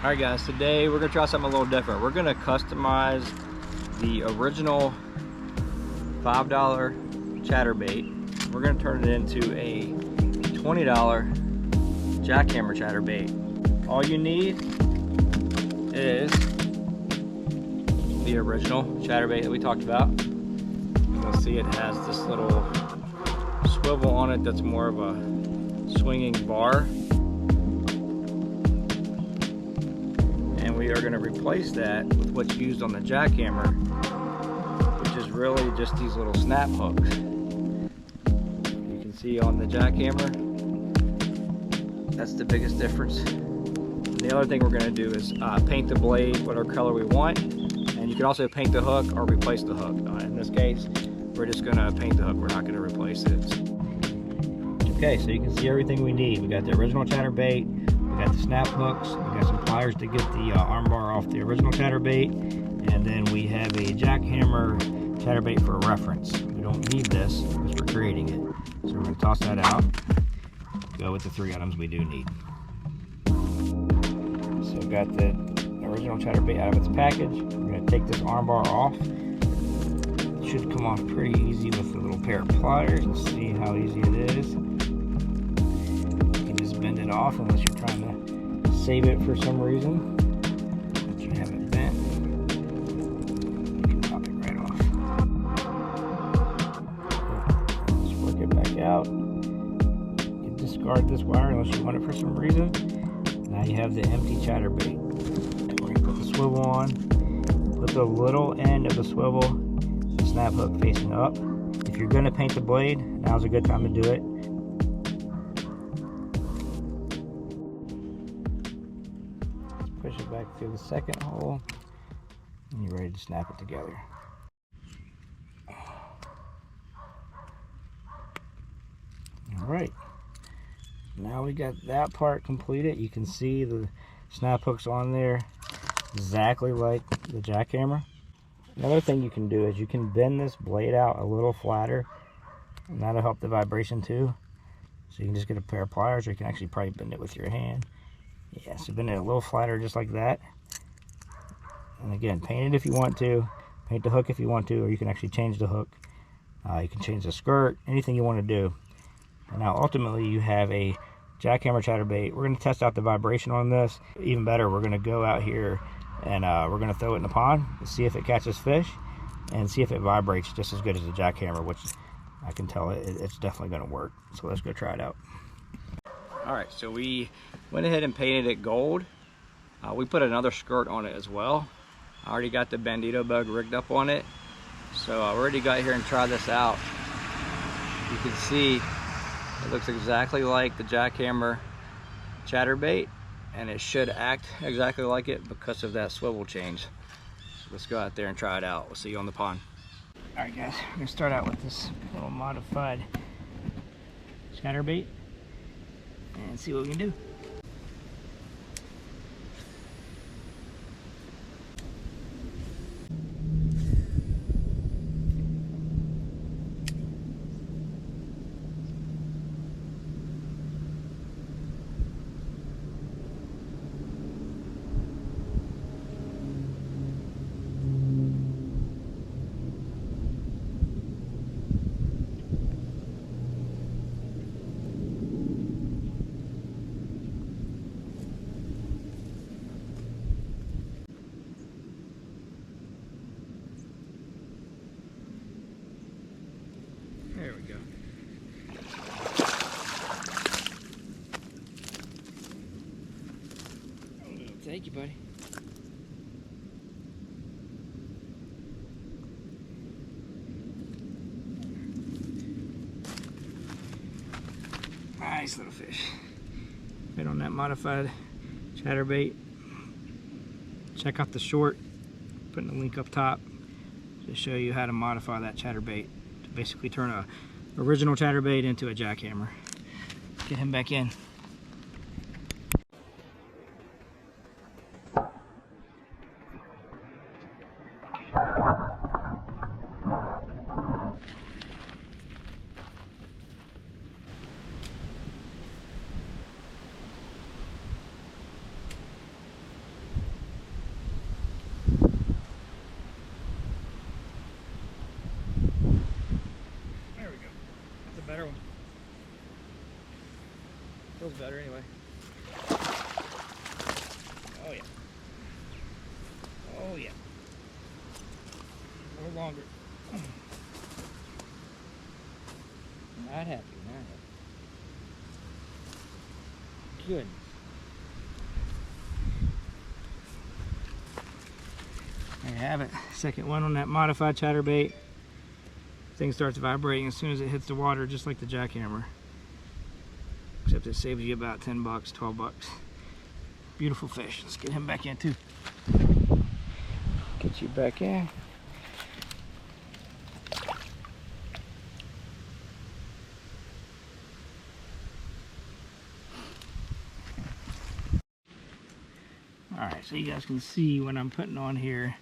Alright guys, today we're going to try something a little different. We're going to customize the original $5 chatterbait. We're going to turn it into a $20 JackHammer Chatterbait. All you need is the original chatterbait that we talked about. You'll see it has this little swivel on it that's more of a swinging bar. And we are going to replace that with what's used on the JackHammer, which is really just these little snap hooks. You can see on the JackHammer, that's the biggest difference. And the other thing we're going to do is paint the blade whatever color we want, and you can also paint the hook or replace the hook. In this case, we're just going to paint the hook, we're not going to replace it. Okay, so you can see everything we need. We got the original chatterbait, we got the snap hooks, we got some pliers to get the arm bar off the original chatterbait, and then we have a JackHammer Chatterbait for reference. We don't need this because we're creating it. So we're going to toss that out, go with the 3 items we do need. So we've got the original chatterbait out of its package. We're going to take this arm bar off. It should come off pretty easy with a little pair of pliers. Let's see how easy it is. You can just bend it off unless you're trying to save it for some reason. Once you have it bent, you can pop it right off. Just work it back out. You can discard this wire unless you want it for some reason. Now you have the empty chatterbait. We're going to put the swivel on. Put the little end of the swivel, the snap hook facing up. If you're going to paint the blade, now's a good time to do it. Push it back through the second hole, and you're ready to snap it together. Alright, now we got that part completed. You can see the snap hooks on there exactly like the JackHammer. Another thing you can do is you can bend this blade out a little flatter, and that'll help the vibration too. So you can just get a pair of pliers, or you can actually probably bend it with your hand. Yeah, so bend it a little flatter just like that. And again, paint it if you want to, paint the hook if you want to, or you can actually change the hook. You can change the skirt, anything you want to do. And now ultimately you have a JackHammer Chatterbait. We're going to test out the vibration on this. Even better, we're going to go out here and we're going to throw it in the pond to see if it catches fish and see if it vibrates just as good as the JackHammer, which I can tell it's definitely going to work. So let's go try it out. Alright, so we went ahead and painted it gold. We put another skirt on it as well. I already got the Bandito bug rigged up on it. So I already got here and tried this out. You can see it looks exactly like the JackHammer Chatterbait, and it should act exactly like it because of that swivel change. So let's go out there and try it out. We'll see you on the pond. Alright guys, we're going to start out with this little modified chatterbait and see what we can do. There we go. Thank you, buddy. Nice little fish. Right on that modified chatterbait. Check out the short. Putting the link up top to show you how to modify that chatterbait to basically turn a original chatterbait into a JackHammer. Get him back in. feels better anyway. Oh yeah. Oh yeah. A little longer. Not happy, not happy. Goodness. There you have it. Second one on that modified chatterbait. Thing starts vibrating as soon as it hits the water, just like the JackHammer. Except it saves you about 10 bucks, 12 bucks. Beautiful fish. Let's get him back in too. Get you back in. Alright, so you guys can see what I'm putting on here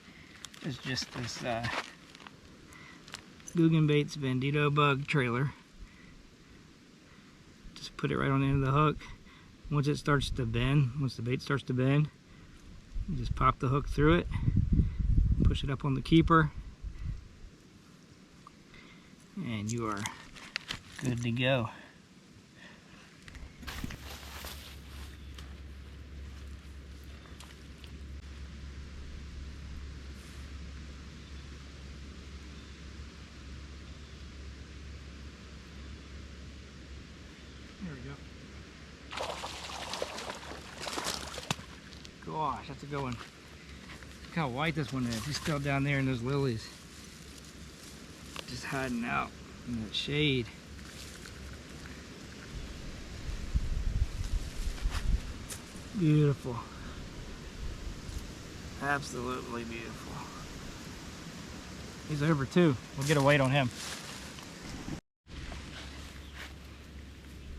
is just this Bait's Bandito bug trailer. Just put it right on the end of the hook. Once it starts to bend, once the bait starts to bend, you just pop the hook through it, push it up on the keeper, and you are good to go. There we go. Gosh, that's a good one. Look how white this one is. He's still down there in those lilies. Just hiding out in that shade. Beautiful. Absolutely beautiful. He's over 2. We'll get a weight on him.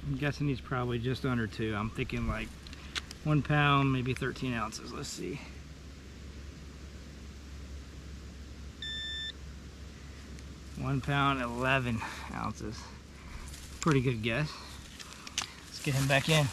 I'm guessing he's probably just under 2. I'm thinking like 1 pound, maybe 13 ounces. Let's see. £1 pound, 11 ounces. Pretty good guess. Let's get him back in.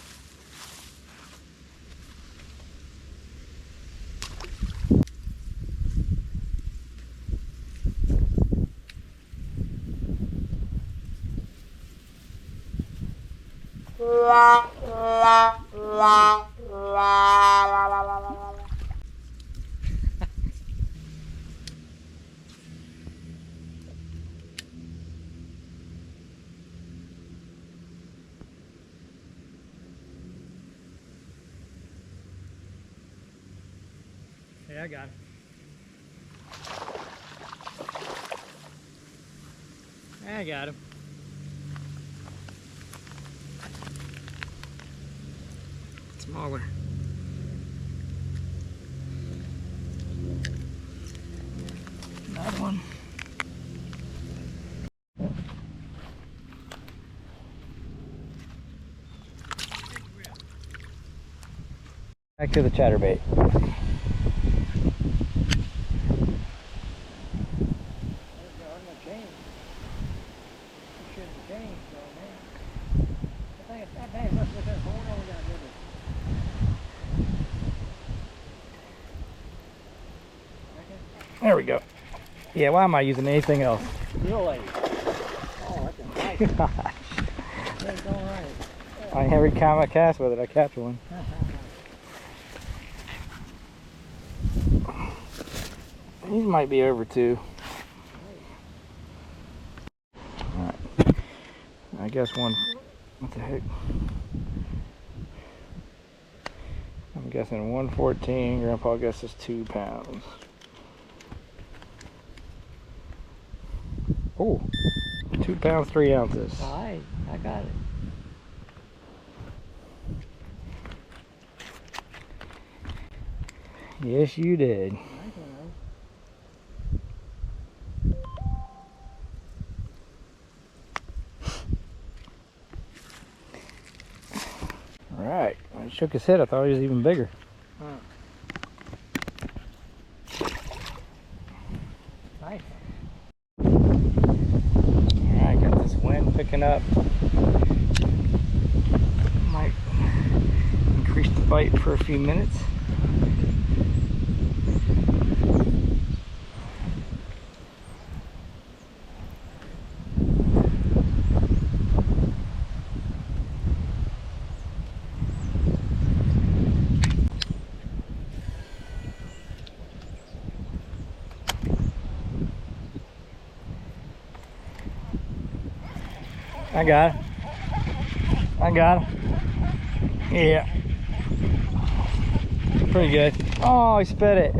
Yeah, I got him. I got him. Smaller. Another one. Back to the chatterbait. There we go. Yeah, why am I using anything else? Really? Oh, that's a nice. Gosh. That's all right. Every time I cast with it, I catch one. These might be over 2. Alright. I guess one. What the heck? I'm guessing 114. Grandpa guesses 2 pounds. Oh, 2 pounds, 3 ounces. Alright, I got it. Yes, you did. Alright, when he shook his head, I thought he was even bigger. Nice. Alright, got this wind picking up. Might increase the bite for a few minutes. I got it. I got it. Yeah. Pretty good. Oh, he spit it.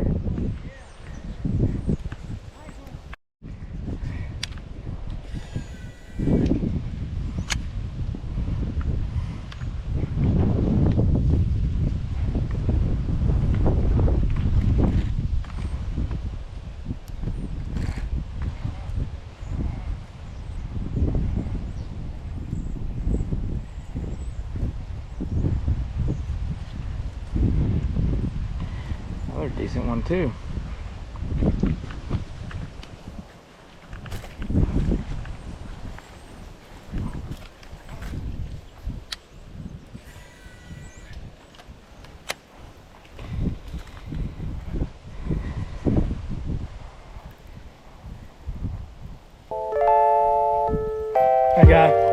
Another decent one too. I got it.